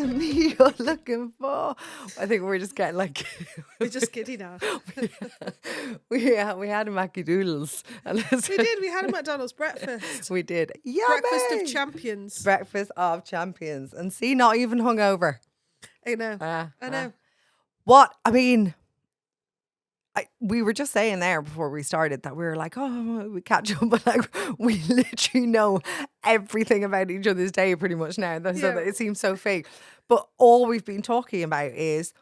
isn't me you're looking for. I think we're just getting like We're just giddy now. we had a Mackie Doodles. We did. We had a McDonald's breakfast. We did. Yummy. Breakfast of champions. Breakfast of champions. And see, not even hungover. I know. I know. What? I mean, we were just saying there before we started that we were like, oh, we catch up, but like we literally know everything about each other's day pretty much now. So that it seems so fake. But all we've been talking about is,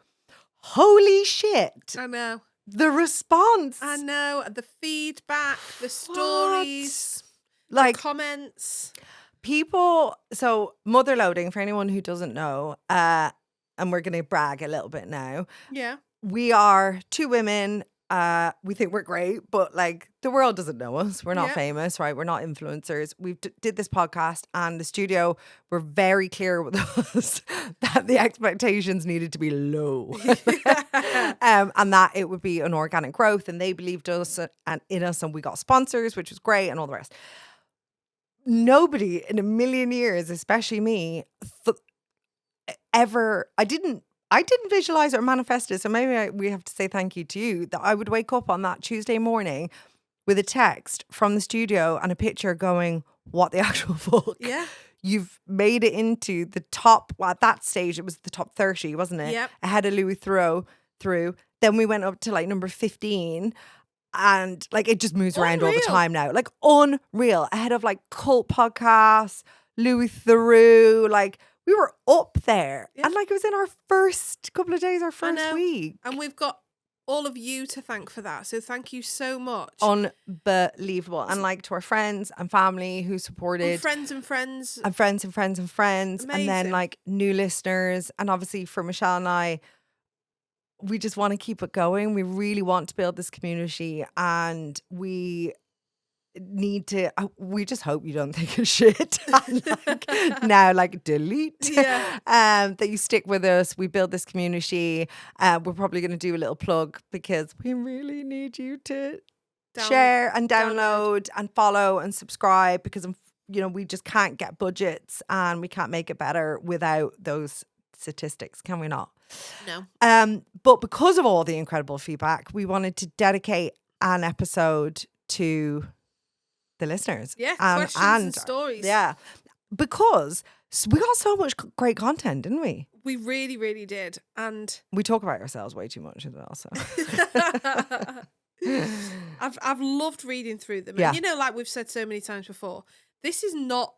holy shit. I know. The response. I know. The feedback, the stories, like the comments. People, so Motherloading, for anyone who doesn't know, and we're going to brag a little bit now. Yeah. We are two women. We think we're great, but like the world doesn't know us. We're not famous, right? We're not influencers. We did this podcast, and the studio were very clear with us that the expectations needed to be low, and that it would be an organic growth. And they believed us and in us, and we got sponsors, which was great, and all the rest. Nobody in a million years, especially me, I didn't visualize it or manifest it. So maybe we have to say thank you to you that I would wake up on that Tuesday morning with a text from the studio and a picture going, what the actual fuck? Yeah. You've made it into the top, well, at that stage, it was the top 30, wasn't it? Yep. Ahead of Louis through. Then we went up to like number 15. And like it just moves around all the time now. Like unreal. Ahead of like cult podcasts, Louis Theroux, like we were up there. Yeah. And like it was in our first couple of days, our first week. And we've got all of you to thank for that. So thank you so much. Unbelievable. And like to our friends and family who supported. And friends and friends. And friends and friends and friends. Amazing. And then like new listeners. And obviously for Michelle and I, we just want to keep it going. We really want to build this community, and we need to. We just hope you don't think it's shit. Like delete. Yeah. That you stick with us. We build this community. We're probably going to do a little plug because we really need you to share and download and follow and subscribe because we just can't get budgets and we can't make it better without those statistics, can we not? No. But because of all the incredible feedback, we wanted to dedicate an episode to the listeners. Yeah, questions and stories. Yeah, because we got so much great content, didn't we? We really, really did. And we talk about ourselves way too much as well. So I've loved reading through them. Yeah. And like we've said so many times before, this is not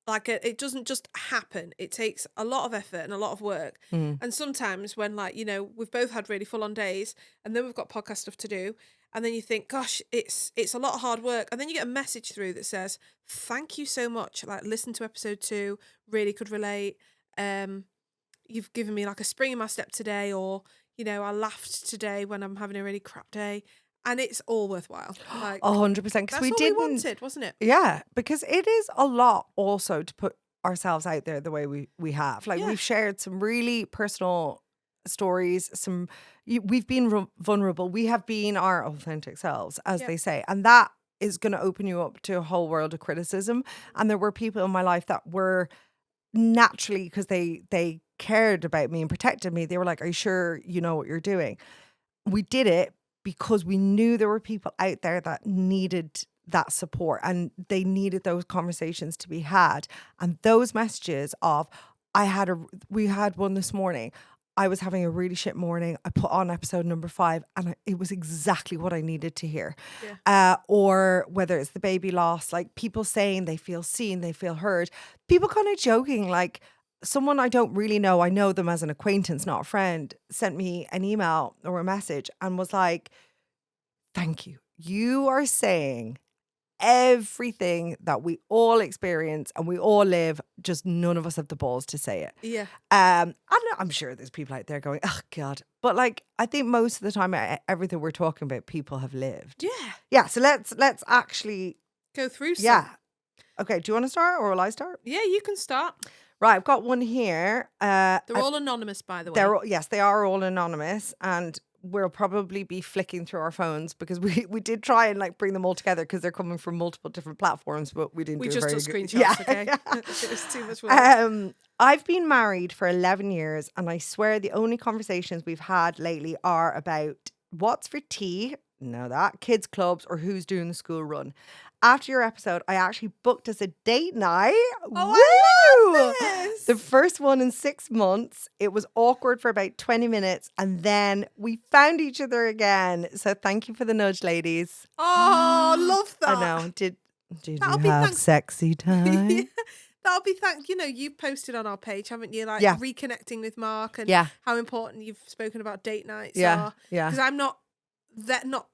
like it doesn't just happen. It takes a lot of effort and a lot of work. And sometimes when we've both had really full on days and then we've got podcast stuff to do and then you think, gosh, it's a lot of hard work. And then you get a message through that says, thank you so much. Like listen to episode 2, really could relate. You've given me like a spring in my step today, or, I laughed today when I'm having a really crap day. And it's all worthwhile. Like 100%. Because we wanted, wasn't it? Yeah, because it is a lot also to put ourselves out there the way we have. Like we've shared some really personal stories. We've been vulnerable. We have been our authentic selves, as they say, and that is going to open you up to a whole world of criticism. And there were people in my life that were naturally, because they cared about me and protected me. They were like, "Are you sure you know what you're doing?" We did it because we knew there were people out there that needed that support and they needed those conversations to be had. And those messages of, we had one this morning. I was having a really shit morning. I put on episode number 5 and it was exactly what I needed to hear. Yeah. Or whether it's the baby loss, like people saying they feel seen, they feel heard. People kind of joking, like, someone I don't really know, I know them as an acquaintance, not a friend, sent me an email or a message and was like, thank you. You are saying everything that we all experience and we all live, just none of us have the balls to say it. Yeah. I'm sure there's people out there going, oh God. But like, I think most of the time, everything we're talking about, people have lived. Yeah. Yeah. So let's actually go through some. Yeah. Okay. Do you want to start or will I start? Yeah, you can start. Right, I've got one here. They're all anonymous, by the way. Yes, they are all anonymous. And we'll probably be flicking through our phones because we did try and like bring them all together because they're coming from multiple different platforms, but we didn't We do just a very took good. screenshots, okay? It was too much work. I've been married for 11 years, and I swear the only conversations we've had lately are about what's for tea, know that, kids clubs, or who's doing the school run. After your episode, I actually booked us a date night. Oh, Woo! I love this. The first one in 6 months. It was awkward for about 20 minutes, and then we found each other again. So thank you for the nudge, ladies. Oh, love that. I know. Did That'll you be have thanks- sexy time? Yeah. That'll be thanks. You know, you've posted on our page, haven't you? Like Yeah. reconnecting with Mark and Yeah. how important you've spoken about date nights Yeah. are. Yeah. Because I'm not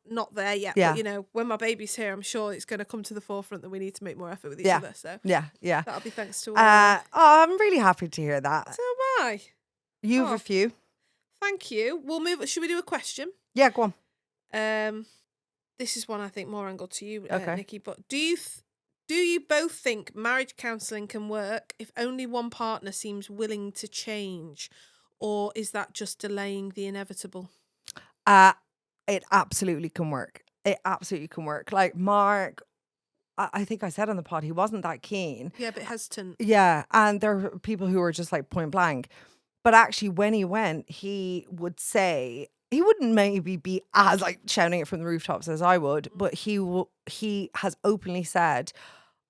not there yet. Yeah. But you know, when my baby's here, I'm sure it's going to come to the forefront that we need to make more effort with each Yeah. other. So Yeah. Yeah. that'll be thanks to all. I'm really happy to hear that. So am I. You've Oh. a few. Thank you. We'll move. Should we do a question? Yeah, go on. This is one I think more angled to you, Okay. Nikki. But do you both think marriage counselling can work if only one partner seems willing to change, or is that just delaying the inevitable? It absolutely can work. It absolutely can work. Like Mark, I think I said on the pod, he wasn't that keen. Yeah, but hesitant. Yeah, and there are people who are just like point blank. But actually, when he went, he would say he wouldn't maybe be as like shouting it from the rooftops as I would, but he has openly said,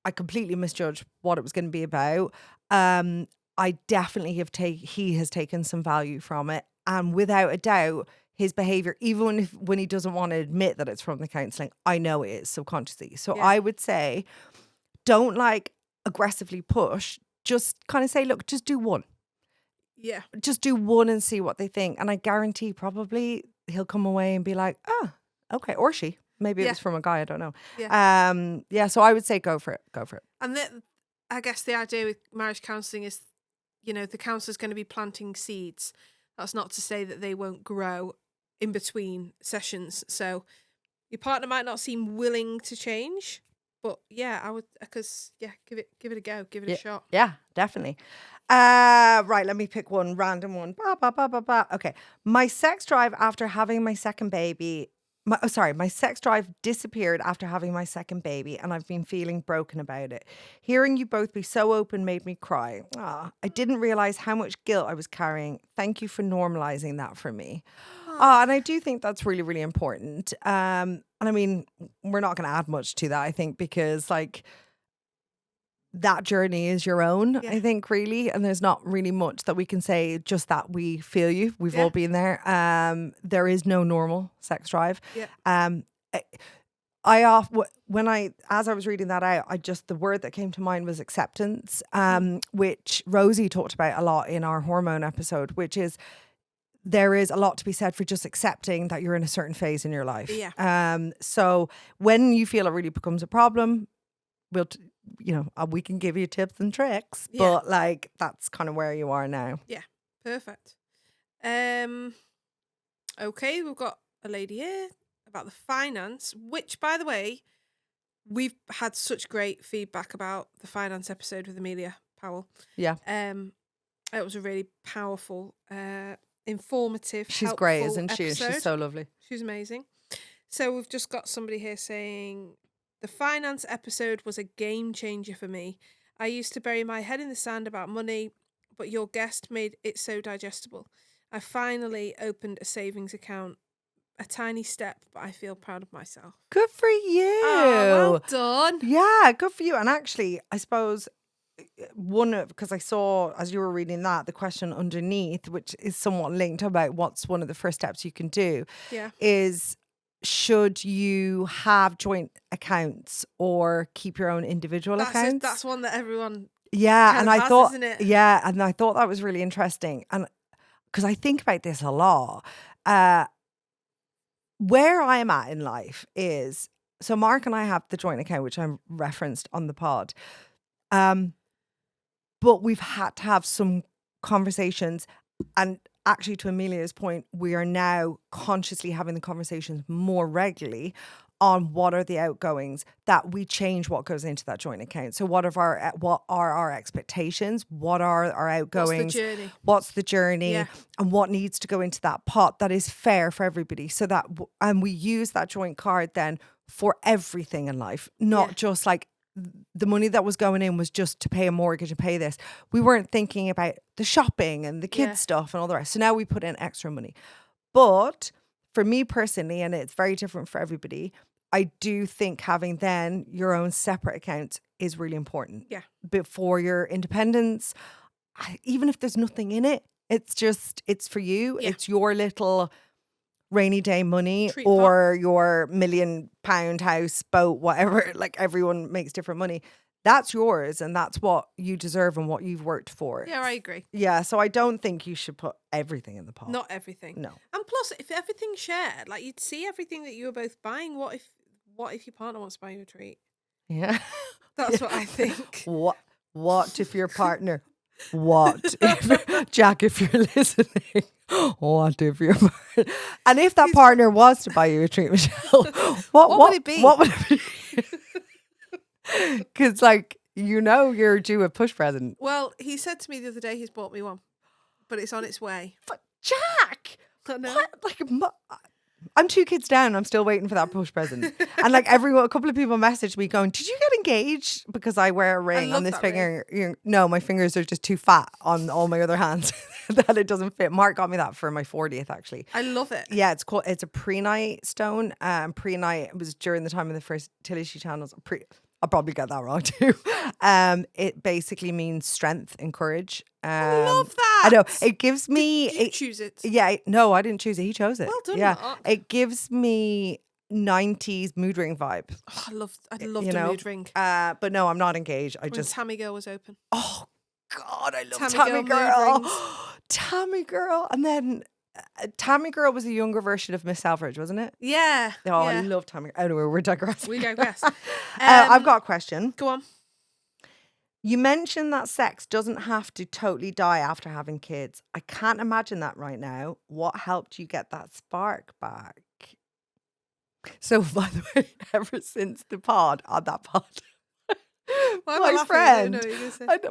I completely misjudged what it was going to be about. I definitely he has taken some value from it, and without a doubt, his behavior, even when he doesn't want to admit that it's from the counselling, I know it is subconsciously. So Yeah. I would say, don't like aggressively push. Just kind of say, look, just do one. Yeah. Just do one and see what they think. And I guarantee probably he'll come away and be like, oh, okay. Or she. Maybe it Yeah. was from a guy, I don't know. Yeah. So I would say go for it. Go for it. And I guess the idea with marriage counselling is, you know, the counsellor's going to be planting seeds. That's not to say that they won't grow in between sessions. So your partner might not seem willing to change, but yeah, I would, because give it a go, give it a shot. Yeah, definitely. Right, let me pick one random one. Okay. My sex drive after having my second baby. My sex drive disappeared after having my second baby, and I've been feeling broken about it. Hearing you both be so open made me cry. I didn't realize how much guilt I was carrying. Thank you for normalizing that for me. And I do think that's really, really important. And I mean, we're not going to add much to that, I think, because like that journey is your own, I think, really. And there's not really much that we can say, just that we feel you. We've all been there. There is no normal sex drive. Yeah. As I was reading that out, the word that came to mind was acceptance, which Rosie talked about a lot in our hormone episode, which is there is a lot to be said for just accepting that you're in a certain phase in your life. Yeah. So when you feel it really becomes a problem, we can give you tips and tricks, but like that's kind of where you are now. Yeah. Perfect. Okay, we've got a lady here about the finance, which, by the way, we've had such great feedback about the finance episode with Amelia Powell. Yeah. It was a really powerful, informative, She's great, isn't she? episode. She's so lovely. She's amazing. So we've just got somebody here saying, the finance episode was a game changer for me. I used to bury my head in the sand about money, but your guest made it so digestible. I finally opened a savings account. A tiny step, but I feel proud of myself. Good for you. Oh, well done. Yeah, good for you. And actually, I suppose because I saw as you were reading that, the question underneath, which is somewhat linked about what's one of the first steps you can do, is should you have joint accounts or keep your own individual accounts? That's one that everyone and I has, thought isn't it? and I thought that was really interesting, and because I think about this a lot. Where I'm at in life is, so Mark and I have the joint account, which I referenced on the pod. But we've had to have some conversations, and actually to Amelia's point, we are now consciously having the conversations more regularly on what are the outgoings, that we change what goes into that joint account. So what are our expectations? What are our outgoings? What's the journey? Yeah. And what needs to go into that pot that is fair for everybody? So that and we use that joint card then for everything in life, not just like the money that was going in was just to pay a mortgage and pay this. We weren't thinking about the shopping and the kids stuff and all the rest. So now we put in extra money. But for me personally, and it's very different for everybody, I do think having then your own separate account is really important. Yeah. Before your independence, even if there's nothing in it, it's for you. Yeah. It's your little rainy day money or your £1 million house, boat, whatever. Like everyone makes different money. That's yours and that's what you deserve and what you've worked for. Yeah, I agree. Yeah, so I don't think you should put everything in the pot. Not everything. No. And plus, if everything's shared, like you'd see everything that you were both buying. What if your partner wants to buy you a treat? Yeah. That's what I think. What if your partner... What if, Jack, if you're listening, what if your partner... And if that partner was to buy you a treat, Michelle, what would it be? What would it be? Because, like, you're due a push present. Well, he said to me the other day he's bought me one, but it's on its way. But Jack, I know. What? Like, I'm 2 kids down. I'm still waiting for that push present. And like a couple of people messaged me going, "Did you get engaged?" Because I wear a ring on this finger. No, my fingers are just too fat on all my other hands that it doesn't fit. Mark got me that for my 40th, actually. I love it. Yeah, it's a prehnite stone. Prehnite was during the time of the fertility channels. I'll probably get that wrong too. It basically means strength and courage. I love that. I know. It gives me... Did you choose it? Yeah. No, I didn't choose it. He chose it. Well done, yeah. Mark. It gives me 90s mood ring vibe. Oh, I'd love the mood ring. But no, I'm not engaged. Tammy Girl was open. Oh, God, I love Tammy Girl. Tammy Girl. And then... Tammy Girl was a younger version of Miss Selfridge, wasn't it? Yeah. Oh, I love Tammy. Anyway, we're digressing. We digress. I've got a question. Go on. You mentioned that sex doesn't have to totally die after having kids. I can't imagine that right now. What helped you get that spark back? So, by the way, ever since the pod,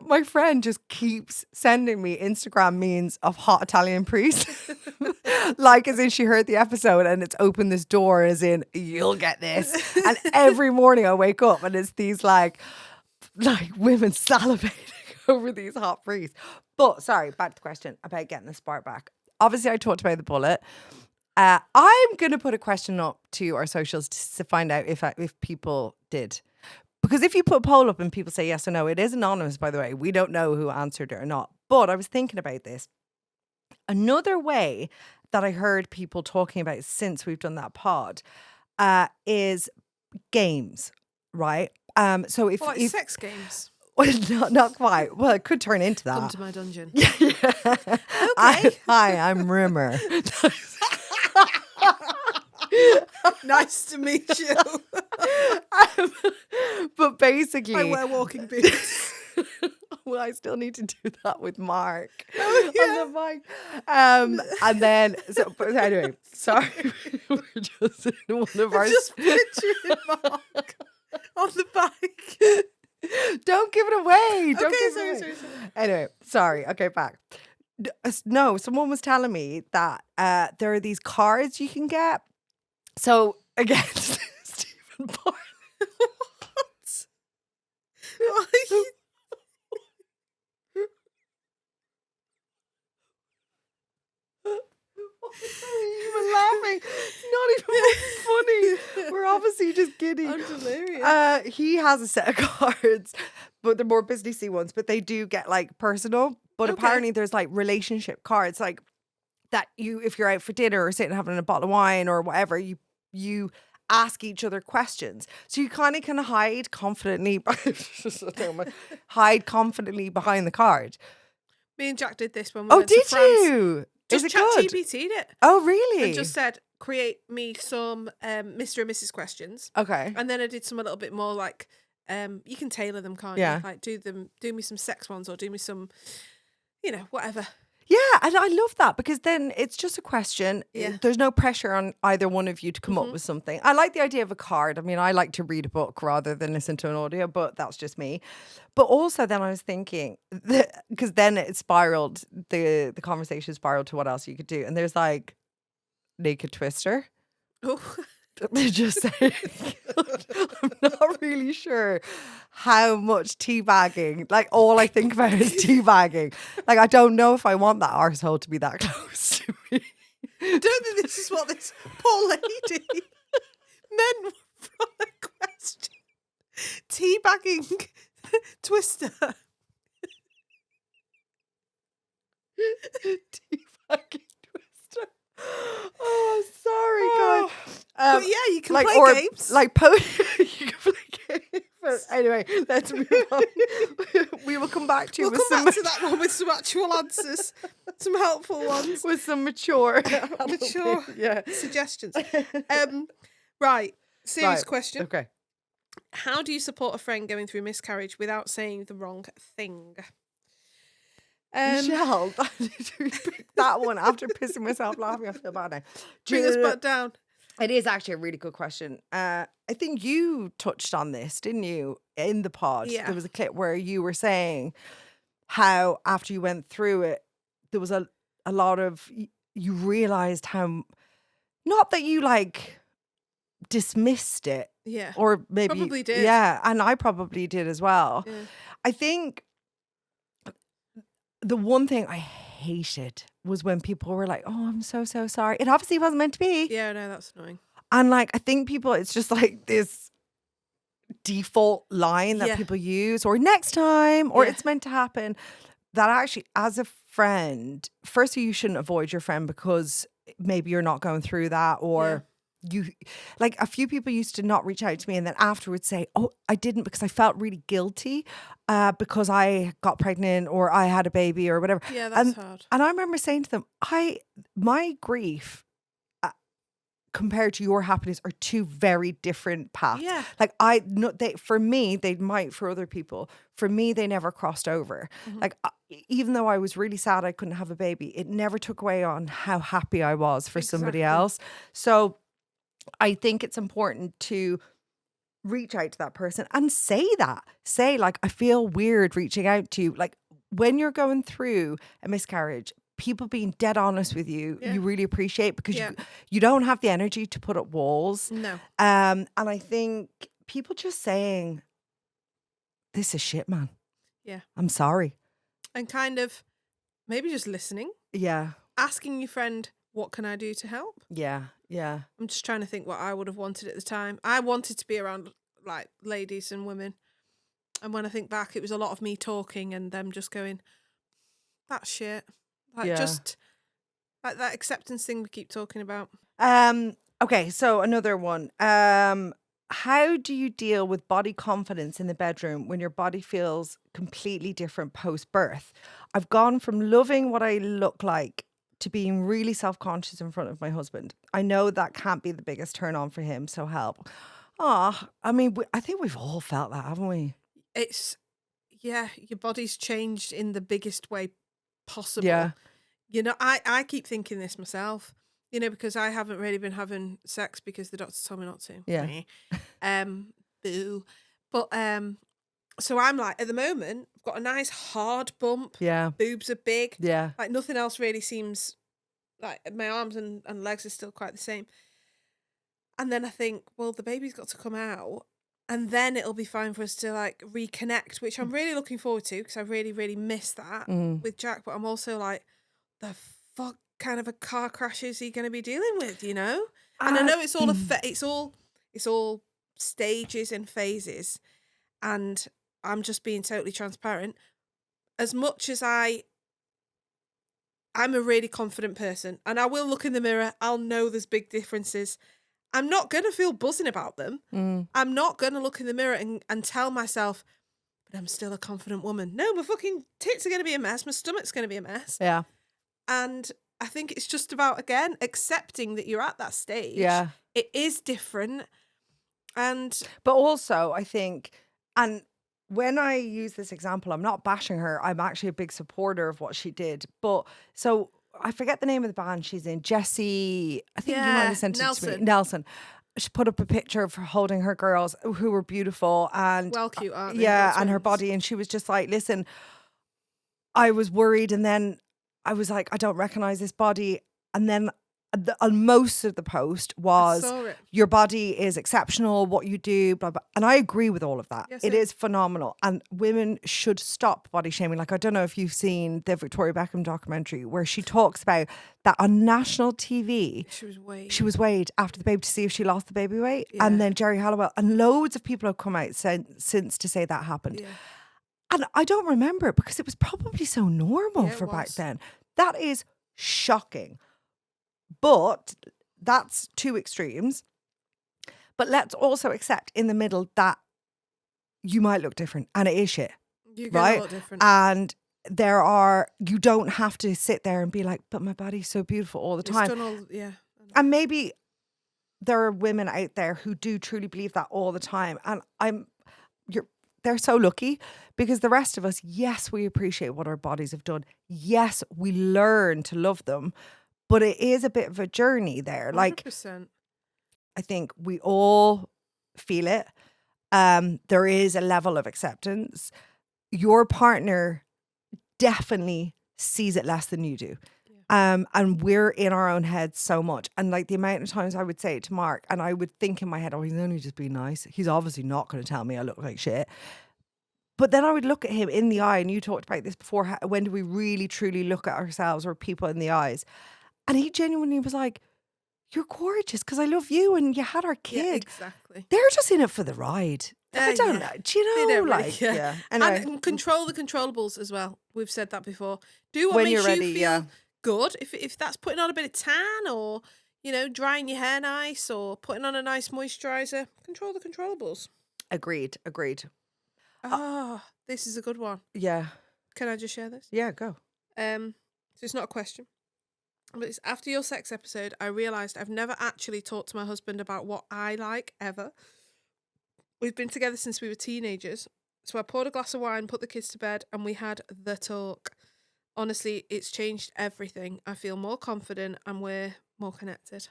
my friend just keeps sending me Instagram memes of hot Italian priests. Like as in she heard the episode and it's opened this door as in you'll get this. And every morning I wake up and it's these like women salivating over these hot priests. But sorry, back to the question about getting the spark back. Obviously I talked about the bullet. I'm going to put a question up to our socials to find out if people did. Because if you put a poll up and people say yes or no, it is anonymous, by the way. We don't know who answered it or not. But I was thinking about this. Another way that I heard people talking about since we've done that pod is games, right? So if sex games? Well, not quite. Well, it could turn into that. Come to my dungeon. Yeah. Okay. Hi, I'm Rimmer. Nice to meet you. But basically, I wear walking boots. Well, I still need to do that with Mark on the mic. And then, but anyway, sorry, we're just in one of our. Just picturing Mark on the bike. Don't give it away. Don't give it away. Sorry. Anyway, sorry. Okay, back. No, someone was telling me that there are these cards you can get. So again, Stephen Barr. What? Why? Sorry, you were laughing. It's not even funny. We're obviously just giddy. I'm delirious. He has a set of cards, but they're more businessy ones. But they do get like personal. But apparently, there's like relationship cards, like that. If you're out for dinner or sitting having a bottle of wine or whatever, you ask each other questions. So you kind of can hide confidently behind the card. Me and Jack did this when we went to France. Oh, did you? Just Is it good? ChatGPT'd it. Oh, really? And just said, create me some Mr. and Mrs. questions. Okay. And then I did some a little bit more like, you can tailor them, can't Yeah. you? Like do me some sex ones or do me some, whatever. Yeah, and I love that because then it's just a question. Yeah. There's no pressure on either one of you to come up with something. I like the idea of a card. I mean, I like to read a book rather than listen to an audio, but that's just me. But also then I was thinking, because then it spiraled, the conversation spiraled to what else you could do. And there's like naked twister. Oh. They're just saying, I'm not really sure how much teabagging, like all I think about is teabagging. Like, I don't know if I want that arsehole to be that close to me. I don't think this is what this poor lady meant from the question. Teabagging twister. Teabagging twister. Oh, sorry, God. But yeah, you can like, play or, games. Like, you can play games. But anyway, let's move on. We will come back to you We'll with come back to that one with some actual answers, some helpful ones, with some mature mature suggestions. Right, serious question. Okay. How do you support a friend going through miscarriage without saying the wrong thing? Michelle, we picked that one after pissing myself laughing. I feel bad now. Bring us back down. It is actually a really good question. I think you touched on this, didn't you, in the pod? Yeah. There was a clip where you were saying how after you went through it, there was a lot of, you realised how, not that you like dismissed it. Yeah. Or maybe. Probably did. Yeah, and I probably did as well. Yeah. I think the one thing I hated was when people were like, oh, I'm so sorry. It obviously wasn't meant to be. Yeah, no, that's annoying. And like, I think people, it's just like this default line that people use, or next time, or it's meant to happen. That actually, as a friend, firstly, you shouldn't avoid your friend because maybe you're not going through that, or you, like, a few people used to not reach out to me and then afterwards say, oh, I didn't because I felt really guilty because I got pregnant or I had a baby or whatever. Yeah, that's hard. And I remember saying to them, my grief compared to your happiness are two very different paths. Yeah. Like, for me, they might for other people. For me, they never crossed over. Like, even though I was really sad I couldn't have a baby, it never took away on how happy I was for somebody else. So I think it's important to reach out to that person and say that. Say, like, I feel weird reaching out to you. Like, when you're going through a miscarriage, people being dead honest with you, you really appreciate, because you don't have the energy to put up walls. No. And I think people just saying, this is shit, man. Yeah. I'm sorry. And kind of maybe just listening. Yeah. Asking your friend, what can I do to help? Yeah. Yeah. I'm just trying to think what I would have wanted at the time. I wanted to be around like ladies and women. And when I think back, it was a lot of me talking and them just going, that's shit. Like, just like that acceptance thing we keep talking about. Okay, so another one. How do you deal with body confidence in the bedroom when your body feels completely different post-birth? I've gone from loving what I look like to being really self-conscious in front of my husband. I know that can't be the biggest turn on for him, so help. I mean, I think we've all felt that, haven't we? It's, your body's changed in the biggest way possible. Yeah. You know, I keep thinking this myself, you know, because I haven't really been having sex because the doctors told me not to. Yeah. Boo. But, so I'm like, at the moment, I've got a nice hard bump. Yeah. Boobs are big. Yeah. Like, nothing else really seems, like, my arms and legs are still quite the same. And then I think, well, the baby's got to come out and then it'll be fine for us to, like, reconnect, which I'm really looking forward to because I really, really miss that with Jack. But I'm also like, the fuck kind of a car crash is he going to be dealing with, you know? And I know it's all it's all stages and phases, and I'm just being totally transparent. As much as I'm a really confident person, and I will look in the mirror, I'll know there's big differences. I'm not going to feel buzzing about them. I'm not going to look in the mirror and tell myself, but I'm still a confident woman. No, my fucking tits are going to be a mess. My stomach's going to be a mess. Yeah. And I think it's just about, again, accepting that you're at that stage. Yeah. It is different. But also, I think, and when I use this example, I'm not bashing her. I'm actually a big supporter of what she did. But so I forget the name of the band she's in. Jessie, I think you might have sent it to me. Nelson. She put up a picture of her holding her girls who were beautiful and well cute, aren't they? yeah, and her body. And she was just like, listen, I was worried, and then I was like, I don't recognize this body. And then on most of the post was your body is exceptional, what you do, blah, blah. And I agree with all of that. Yes, it is phenomenal. And women should stop body shaming. Like, I don't know if you've seen the Victoria Beckham documentary where she talks about that on national TV. She was weighed after the baby to see if she lost the baby weight. Yeah. And then Jerry Halliwell and loads of people have come out since to say that happened. Yeah. And I don't remember it because it was probably so normal for back then. That is shocking. But that's two extremes. But let's also accept in the middle that you might look different and it is shit. You're going to look different. And you don't have to sit there and be like, but my body's so beautiful all the time. And maybe there are women out there who do truly believe that all the time. And they're so lucky because the rest of us, yes, we appreciate what our bodies have done. Yes, we learn to love them. But it is a bit of a journey there. 100%. Like, I think we all feel it. There is a level of acceptance. Your partner definitely sees it less than you do. Yeah. And we're in our own heads so much. And like the amount of times I would say it to Mark and I would think in my head, oh, he's only just being nice. He's obviously not going to tell me I look like shit. But then I would look at him in the eye, and you talked about this before. When do we really, truly look at ourselves or people in the eyes? And he genuinely was like, you're gorgeous because I love you and you had our kid. Yeah, exactly. They're just in it for the ride. I don't know. Do you know? Like, yeah. Anyway. And control the controllables as well. We've said that before. Do what makes you feel good. If that's putting on a bit of tan or, drying your hair nice or putting on a nice moisturiser, control the controllables. Agreed. This is a good one. Yeah. Can I just share this? Yeah, go. So it's not a question. But it's after your sex episode, I realised I've never actually talked to my husband about what I like, ever. We've been together since we were teenagers. So I poured a glass of wine, put the kids to bed, and we had the talk. Honestly, it's changed everything. I feel more confident and we're more connected.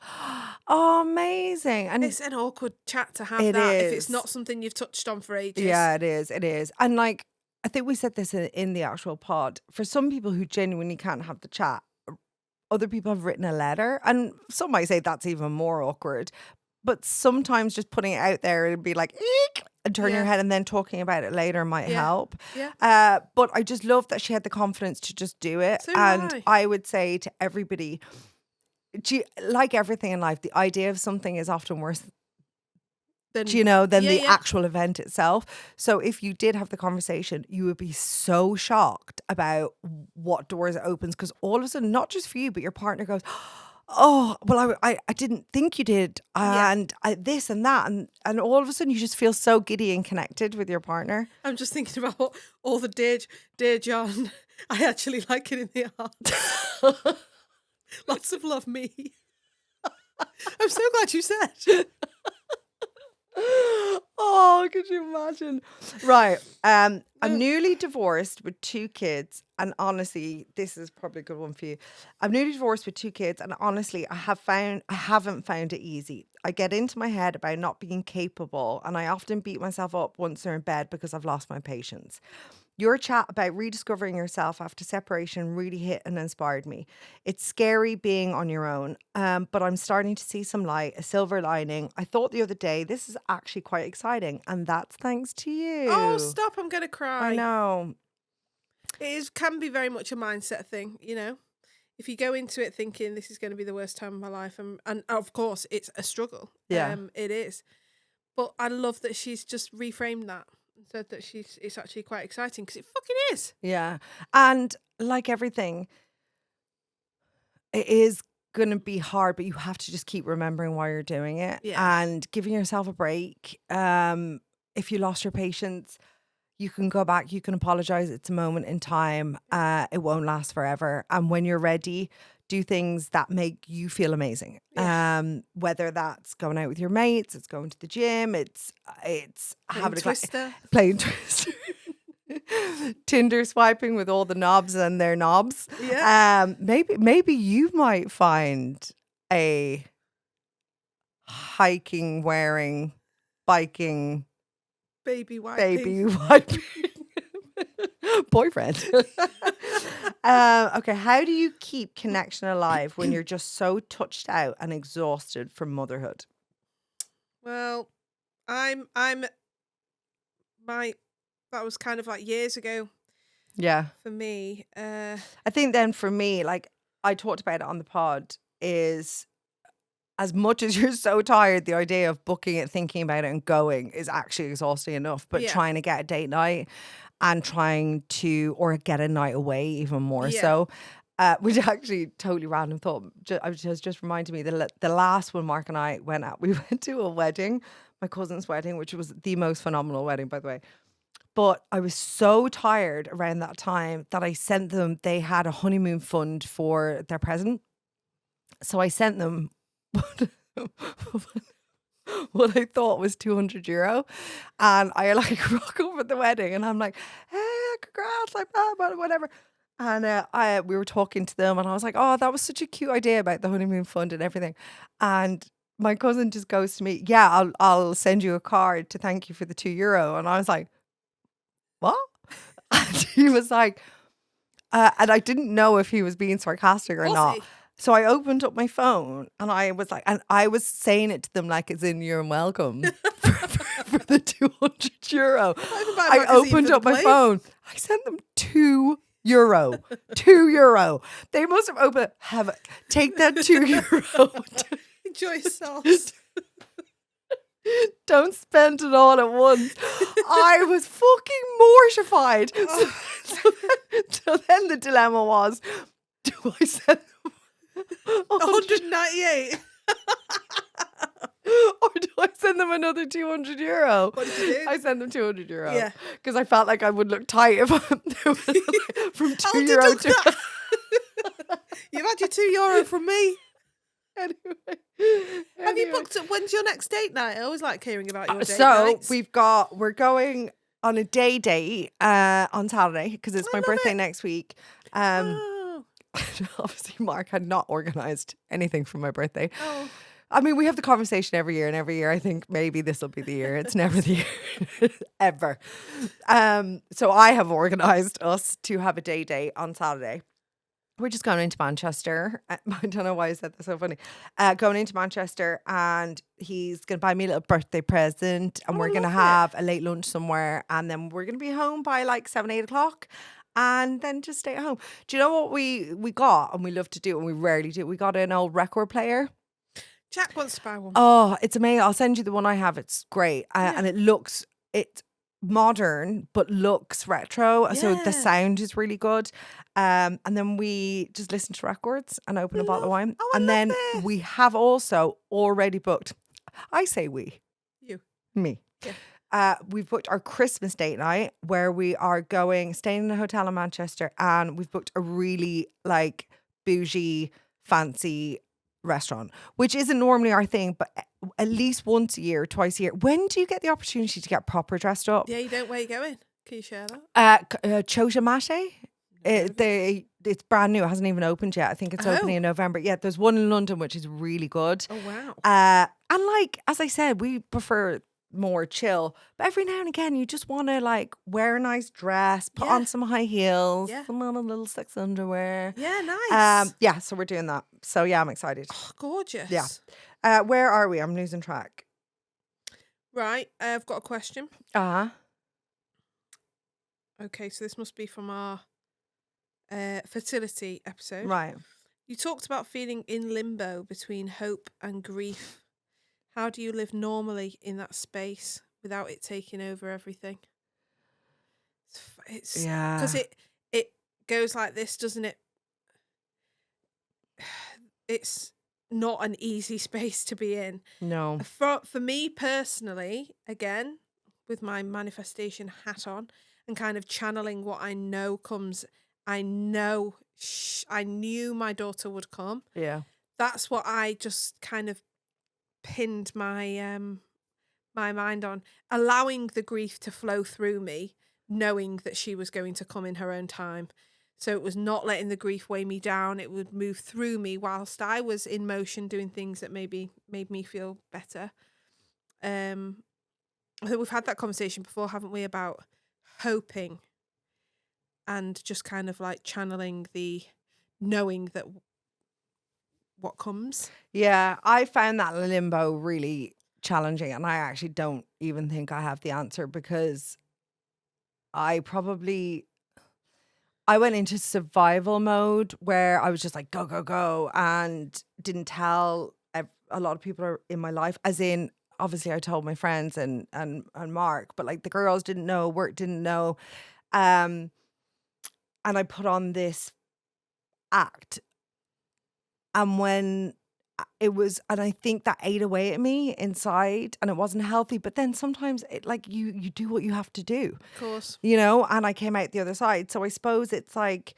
Oh, amazing. And it's an awkward chat to have if it's not something you've touched on for ages. Yeah, it is. And like, I think we said this in the actual pod. For some people who genuinely can't have the chat, other people have written a letter, and some might say that's even more awkward. But sometimes just putting it out there and be like, eek, and turn your head and then talking about it later might help. Yeah. But I just love that she had the confidence to just do it. So and I would say to everybody, like everything in life, the idea of something is often worse than the actual event itself. So if you did have the conversation, you would be so shocked about what doors it opens, because all of a sudden, not just for you, but your partner goes, oh, well, I didn't think you did, and this and that, and all of a sudden you just feel so giddy and connected with your partner. I'm just thinking about all the dear John, I actually like it in the heart. Lots of love, me. I'm so glad you said. Oh, could you imagine? Right. I'm newly divorced with 2 kids. And honestly, this is probably a good one for you. I'm newly divorced with 2 kids. And honestly, I haven't found it easy. I get into my head about not being capable. And I often beat myself up once they're in bed because I've lost my patience. Your chat about rediscovering yourself after separation really hit and inspired me. It's scary being on your own, but I'm starting to see some light, a silver lining. I thought the other day, this is actually quite exciting, and that's thanks to you. Oh, stop, I'm going to cry. I know. It can be very much a mindset thing, If you go into it thinking this is going to be the worst time of my life, and of course, it's a struggle. Yeah. It is. But I love that she's just reframed that. Said that it's actually quite exciting, because it fucking is. Yeah. And like everything, it is going to be hard, but you have to just keep remembering why you're doing it and giving yourself a break. If you lost your patience, you can go back, you can apologize. It's a moment in time. It won't last forever. And when you're ready, do things that make you feel amazing. Whether that's going out with your mates, it's going to the gym, it's having Twister. playing Twister. Tinder swiping with all the knobs and their knobs. Yeah. Maybe you might find a hiking, wearing, biking, Baby wiping. boyfriend. Okay, how do you keep connection alive when you're just so touched out and exhausted from motherhood? Well, that was kind of like years ago Yeah. for me. I think then for me, like I talked about it on the pod, is as much as you're so tired, the idea of booking it, thinking about it and going is actually exhausting enough. But trying to get a date night and or get a night away even more so. Which actually totally random thought. I was just reminded me the last one Mark and I went out. We went to a wedding, my cousin's wedding, which was the most phenomenal wedding, by the way. But I was so tired around that time that I sent them, they had a honeymoon fund for their present. So I sent them what I thought was €200. And I like rock up at the wedding and I'm like, hey, congrats, like whatever. And we were talking to them and I was like, oh, that was such a cute idea about the honeymoon fund and everything. And my cousin just goes to me, yeah, I'll send you a card to thank you for the €2. And I was like, what? And he was like, and I didn't know if he was being sarcastic or not. He? So I opened up my phone and I was like, and I was saying it to them like it's in you're welcome for the €200. I opened up my phone. I sent them €2. €2. They must have opened. Take that €2. Enjoy yourselves. Don't spend it all at once. I was fucking mortified. So then the dilemma was, do I send them 198? Or do I send them another €200? What did you do? I sent them €200. Yeah. Because I felt like I would look tight if I'm from €2 to... You've had your €2 from me. Anyway. Have you booked it? When's your next date night? I always like hearing about your date nights. So we're going on a day date on Saturday because it's my birthday next week. Obviously Mark had not organised anything for my birthday. Oh. I mean, we have the conversation every year, and every year I think maybe this will be the year. It's never the year ever. So I have organised us to have a day date on Saturday. We're just going into Manchester. I don't know why I said that so funny. Going into Manchester, and he's going to buy me a little birthday present, and we're going to have a late lunch somewhere, and then we're going to be home by like 7, 8 o'clock, and then just stay at home. Do you know what we got, and we love to do, and we rarely do? We got an old record player. Jack wants to buy one. Oh, it's amazing. I'll send you the one I have. It's great, and it's modern but looks retro, so the sound is really good. And then we just listen to records and open a bottle of wine. And then we have also already booked, I say we, me. We've booked our Christmas date night where we are staying in a hotel in Manchester, and we've booked a really like bougie, fancy restaurant, which isn't normally our thing, but at least once a year, twice a year. When do you get the opportunity to get proper dressed up? Yeah, you don't. Where you going? Can you share that? Chota Mate. It's brand new. It hasn't even opened yet. I think it's opening in November. Yeah, there's one in London which is really good. Oh wow. And like as I said, we prefer more chill, but every now and again you just want to like wear a nice dress, put on some high heels, some little sex underwear. Yeah, nice. Yeah, so we're doing that. So yeah, I'm excited. Oh, gorgeous. Yeah. Where are we? I'm losing track. Right, I've got a question. Okay, so this must be from our fertility episode. Right. You talked about feeling in limbo between hope and grief. How do you live normally in that space without it taking over everything? It's because it goes like this, doesn't it? It's not an easy space to be in. No. For me personally, again, with my manifestation hat on and kind of channeling what I know comes I know, I knew my daughter would come. Yeah. That's what I just kind of pinned my my mind on, allowing the grief to flow through me, knowing that she was going to come in her own time. So it was not letting the grief weigh me down. It would move through me whilst I was in motion doing things that maybe made me feel better. I think we've had that conversation before, haven't we, about hoping and just kind of like channeling the knowing that what comes. Yeah, I found that limbo really challenging, and I actually don't even think I have the answer, because I went into survival mode where I was just like, go, go, go, and didn't tell a lot of people in my life, as in, obviously I told my friends and Mark, but like the girls didn't know, work didn't know. And I put on this act. And when it was, and I think that ate away at me inside, and it wasn't healthy. But then sometimes it, like, you do what you have to do, Of course. you know, and I came out the other side. So I suppose it's like,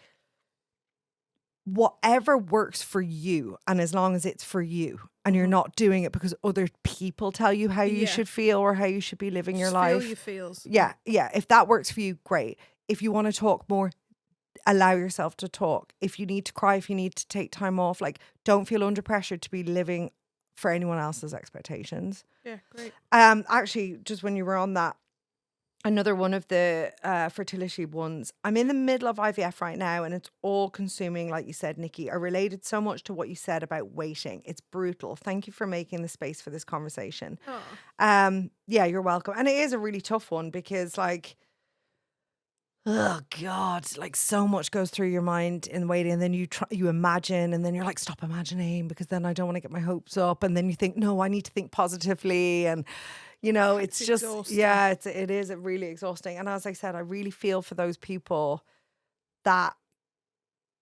whatever works for you, and as long as it's for you and you're not doing it because other people tell you how you should feel or how you should be living your life. Feel your feels. Yeah. If that works for you, great. If you want to talk more, allow yourself to talk. If you need to cry, if you need to take time off, like, don't feel under pressure to be living for anyone else's expectations. Yeah, great. Actually, just when you were on that, another one of the fertility ones, I'm in the middle of IVF right now, and it's all consuming, like you said, Nikki. I related so much to what you said about waiting. It's brutal. Thank you for making the space for this conversation. Yeah, you're welcome. And it is a really tough one because, like, oh God, like, so much goes through your mind in waiting, and then you imagine, and then you're like, stop imagining, because then I don't want to get my hopes up, and then you think, no, I need to think positively, and you know, it's just exhausting. Yeah, it is really exhausting. And as I said, I really feel for those people that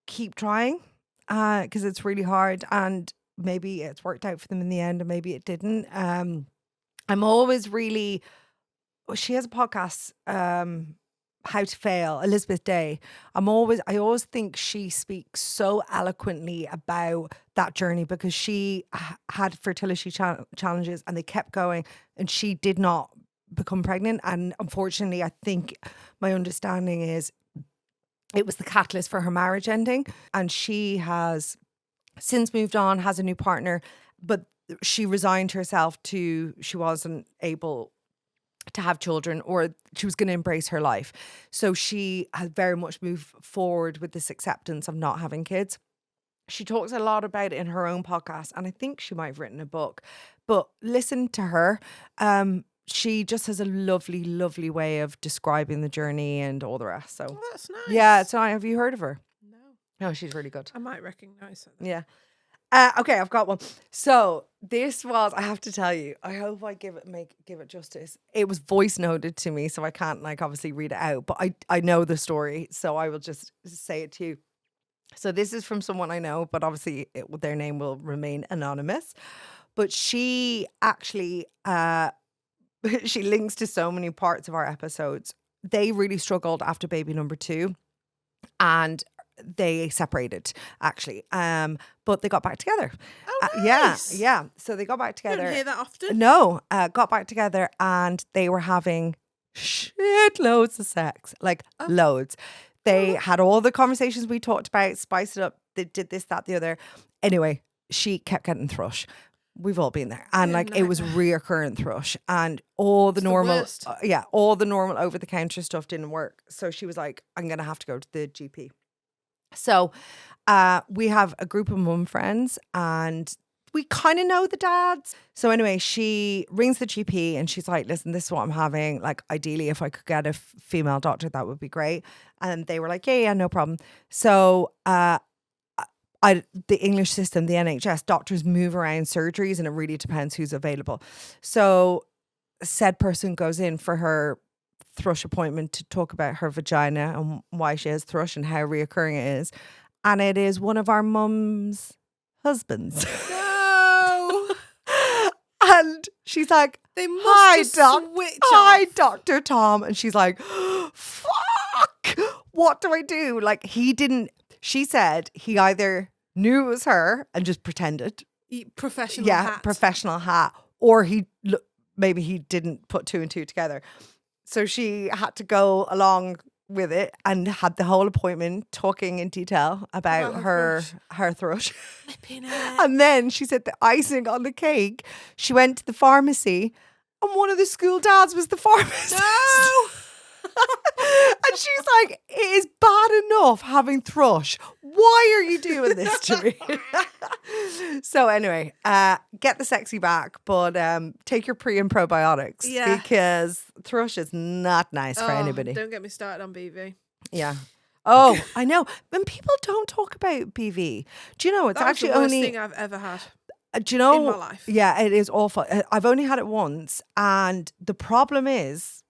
keep trying, because it's really hard, and maybe it's worked out for them in the end, and maybe it didn't. I'm always really. She has a podcast, How to Fail, Elizabeth Day. I always think she speaks so eloquently about that journey, because she had fertility challenges, and they kept going, and she did not become pregnant. And unfortunately, I think my understanding is it was the catalyst for her marriage ending. And she has since moved on, has a new partner, but she resigned herself she wasn't able to have children, or she was going to embrace her life. So she has very much moved forward with this acceptance of not having kids. She talks a lot about it in her own podcast, and I think she might have written a book, but listen to her. She just has a lovely, lovely way of describing the journey and all the rest. So that's nice. Yeah. So have you heard of her? No, she's really good. I might recognise her. Yeah. Okay, I've got one. So this was, I have to tell you, I hope I give it justice. It was voice noted to me, so I can't, like, obviously read it out, but I know the story, so I will just say it to you. So this is from someone I know, but obviously their name will remain anonymous. But she actually, she links to so many parts of our episodes. They really struggled after baby number 2, and they separated, actually, but they got back together. Oh, nice. Yeah. So they got back together. I don't hear that often. No, got back together, and they were having shitloads of sex, like loads. They had all the conversations we talked about, spiced it up. They did this, that, the other. Anyway, she kept getting thrush. We've all been there, and it was reoccurring thrush, and all the normal, all the normal over the counter stuff didn't work. So she was like, "I'm gonna have to go to the GP." So we have a group of mum friends, and we kind of know the dads. So anyway, she rings the GP, and she's like, listen, this is what I'm having. Like, ideally, if I could get a female doctor, that would be great. And they were like, yeah, no problem. So the English system, the NHS, doctors move around surgeries, and it really depends who's available. So said person goes in for her thrush appointment to talk about her vagina and why she has thrush and how reoccurring it is, and it is one of our mum's husbands. No. And she's like, They must hi, have switched hi, off. Dr. Tom. And she's like, fuck, what do I do? Like she said he either knew it was her and just pretended. Professional hat. Professional hat. Or maybe he didn't put two and two together. So she had to go along with it and had the whole appointment talking in detail about her thrush. And then she said the icing on the cake, she went to the pharmacy and one of the school dads was the pharmacist. No! And she's like, it is bad enough having thrush. Why are you doing this to me? So anyway, get the sexy back, but take your pre and probiotics because thrush is not nice for anybody. Don't get me started on BV. Yeah. Oh, I know. When people don't talk about BV, do you know it's That actually was the worst only thing I've ever had. Do you know? In my life. Yeah, it is awful. I've only had it once, and the problem is,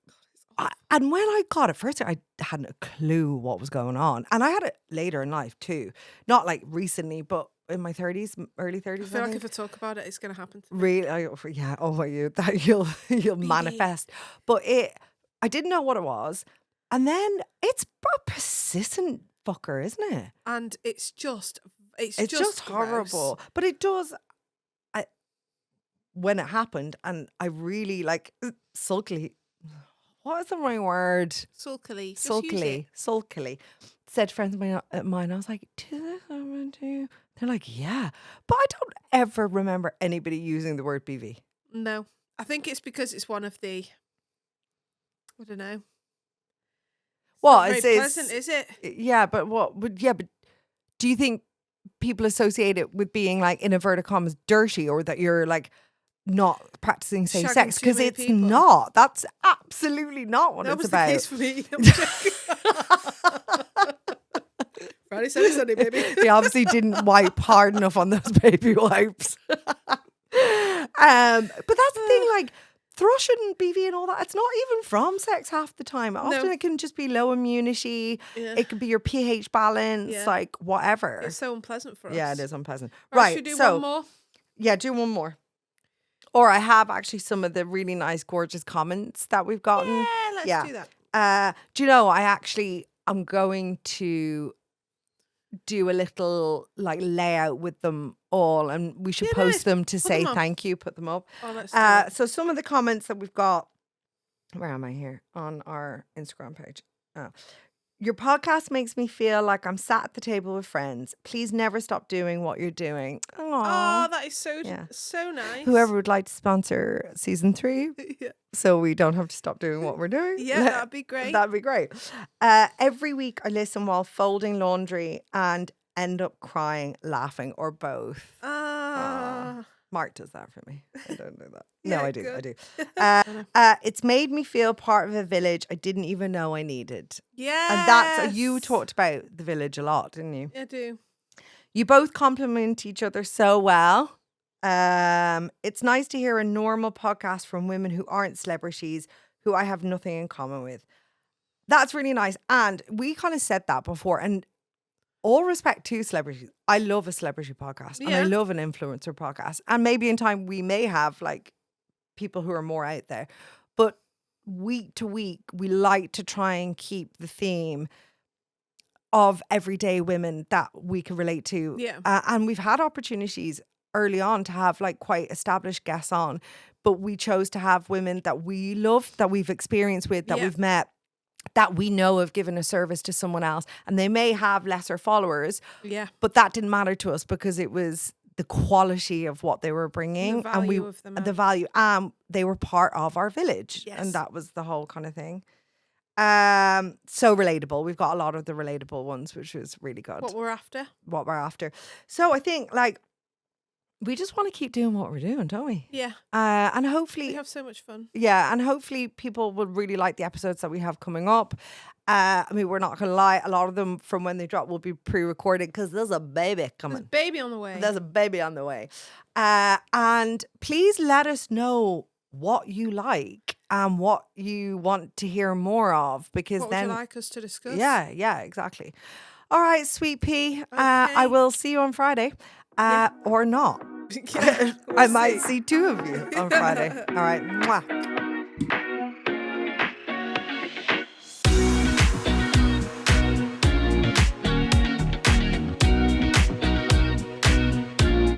and when I got it first, I hadn't a clue what was going on, and I had it later in life too, not like recently, but in my 30s, early 30s. I feel like if I talk about it, it's going to happen to me. Really, yeah. Oh my, you'll manifest. But I didn't know what it was, and then it's a persistent fucker, isn't it? And it's just horrible. But it does. When it happened, and I really like sulkily. What is the right word? Sulkily. Said to friends of mine, I was like, "Do this happen to you?" They're like, "Yeah," but I don't ever remember anybody using the word BV. No, I think it's because it's one of the. I don't know. Well, it's pleasant, is it? Yeah, but but do you think people associate it with being like in inverted commas dirty, or that you're like not practicing safe sex? Because it's not. That's absolutely not what it's about. That was the case for me. Friday, Saturday, Sunday, baby. They obviously didn't wipe hard enough on those baby wipes. But that's the thing, like thrush and BV and all that, it's not even from sex half the time. Often it can just be low immunity. Yeah. It could be your pH balance, like whatever. It's so unpleasant for us. Yeah, it is unpleasant. Right, should we do one more? Yeah, do one more. Or I have actually some of the really nice, gorgeous comments that we've gotten. Yeah, let's do that. Do you know, I'm going to do a little like layout with them all, and we should post them to say thank you, put them up. Oh, let's do it. So some of the comments that we've got, where am I here? On our Instagram page. Oh. Your podcast makes me feel like I'm sat at the table with friends. Please never stop doing what you're doing. Aww. Oh, that is so nice. Whoever would like to sponsor season 3, so we don't have to stop doing what we're doing. Yeah, that'd be great. That'd be great. Every week I listen while folding laundry and end up crying, laughing, or both. Mark does that for me. I don't do that. No, I do. It's made me feel part of a village I didn't even know I needed. Yeah. And that's, you talked about the village a lot, didn't you? I do. You both compliment each other so well. It's nice to hear a normal podcast from women who aren't celebrities, who I have nothing in common with. That's really nice. And we kind of said that before. And all respect to celebrities. I love a celebrity podcast and I love an influencer podcast. And maybe in time we may have like people who are more out there. But week to week, we like to try and keep the theme of everyday women that we can relate to. Yeah. And we've had opportunities early on to have like quite established guests on, but we chose to have women that we love, that we've experienced with, that we've met, that we know have given a service to someone else, and they may have lesser followers, but that didn't matter to us because it was the quality of what they were bringing, the value of them, the value, they were part of our village, and that was the whole kind of thing. So relatable. We've got a lot of the relatable ones, which was really good. What we're after. So I think like we just want to keep doing what we're doing, don't we? Yeah. And hopefully we have so much fun. Yeah, and hopefully people will really like the episodes that we have coming up. I mean, we're not going to lie. A lot of them from when they drop will be pre-recorded because there's a baby coming. There's a baby on the way. There's a baby on the way. And please let us know what you like and what you want to hear more of, because what then would you like us to discuss? Yeah, exactly. All right, sweet pea. I will see you on Friday. Or not. We'll I might see 2 of you on Friday. All right. Mwah.